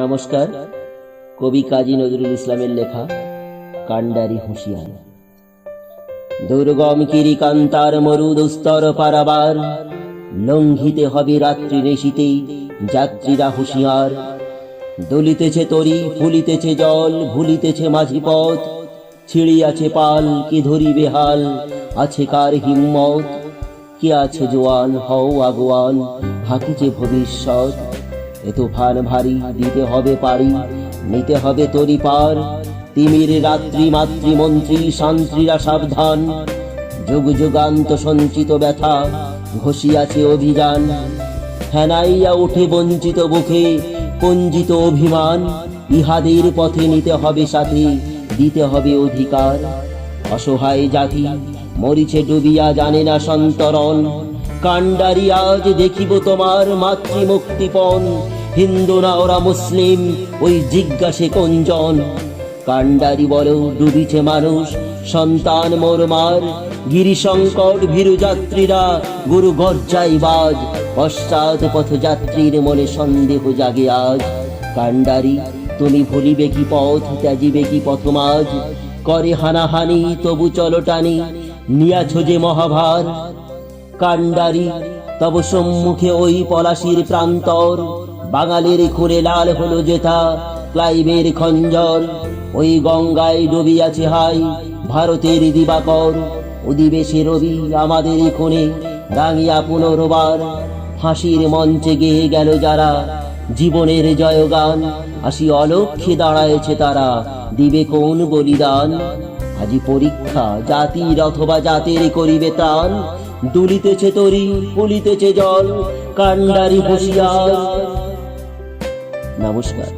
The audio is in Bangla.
নমস্কার। কবি কাজী নজরুল ইসলামের লেখা কান্ডারি হুঁশিয়ার। দুর্গম কিরিকান্তার মরুদুস্তর পারাবার, লঙ্ঘিতে হবে রাত্রি নেশিতে যাত্রীরা হুঁশিয়ার। দলিতেছে তরি, ফুলিতেছে জল, ভুলিতেছে মাঝি পথ, ছিড়িয়াছে পাল, কে ধরিবে হাল, আছে কার হিম্মত? কে আছে জোয়ান, হও আগুয়ান, হাকিছে ভবিষ্যৎ। এ তুফান ভারী, দিতে হবে পারি, নিতে হবে তরি পার। তিমির রাত্রি মাতৃমন্ত্রী শান্ত্রীরা সাবধান, যুগ যুগান্ত সঞ্চিত ব্যথা ঘষিয়াছে অভিযান। হেনাইয়া উঠে বঞ্চিত বুকে পঞ্জিত অভিমান, ইহাদের পথে নিতে হবে সাথে, দিতে হবে অধিকার। অসহায় জাতি মরিছে ডুবিয়া, জানে না সন্তরণ। কান্ডারি আজ দেখিব তোমার মাতৃমুক্তিপণ। হিন্দু না ওরা মুসলিম, ওই জিজ্ঞাসে কোনজন? কান্ডারি বলো ডুবিছে মানুষ, সন্তান মোর মার। গিরি সংকট ভীরু যাত্রীরা গুরু গর্জাই বাজ, পশ্চাৎ পথযাত্রীর মনে সন্দেহ জাগে আজ। কান্ডারি তুমি ভুলিবে কি পথ, ত্যাজিবে কি পথমাজ? করে হানাহানি তবু চলো টানি, নিয়াছ যে মহাভার। কান্ডারি তব সম্মুখে ওই পলাশির প্রান্তর, বাঙালির খুনে লাল হলো যেথা ক্লাইভের খঞ্জর। ওই গঙ্গায় ডুবিয়াছে হাই ভারতের দিবাকর, উদিবেশে রবি আমাদের খুনে রাঙিয়া পুনর্বার। ফাঁসির মঞ্চে গেয়ে গেল যারা জীবনের জয়গান, আসি অলক্ষ্যে দাঁড়ায়েছে তারা, দিবে কোন বলিদান? আজি পরীক্ষা জাতির অথবা জাতের করিবে ত্রাণ। দুলিতেছে তরি, ফুলিতেছে জল, কান্ডারি হুঁশিয়ার। নমস্কার।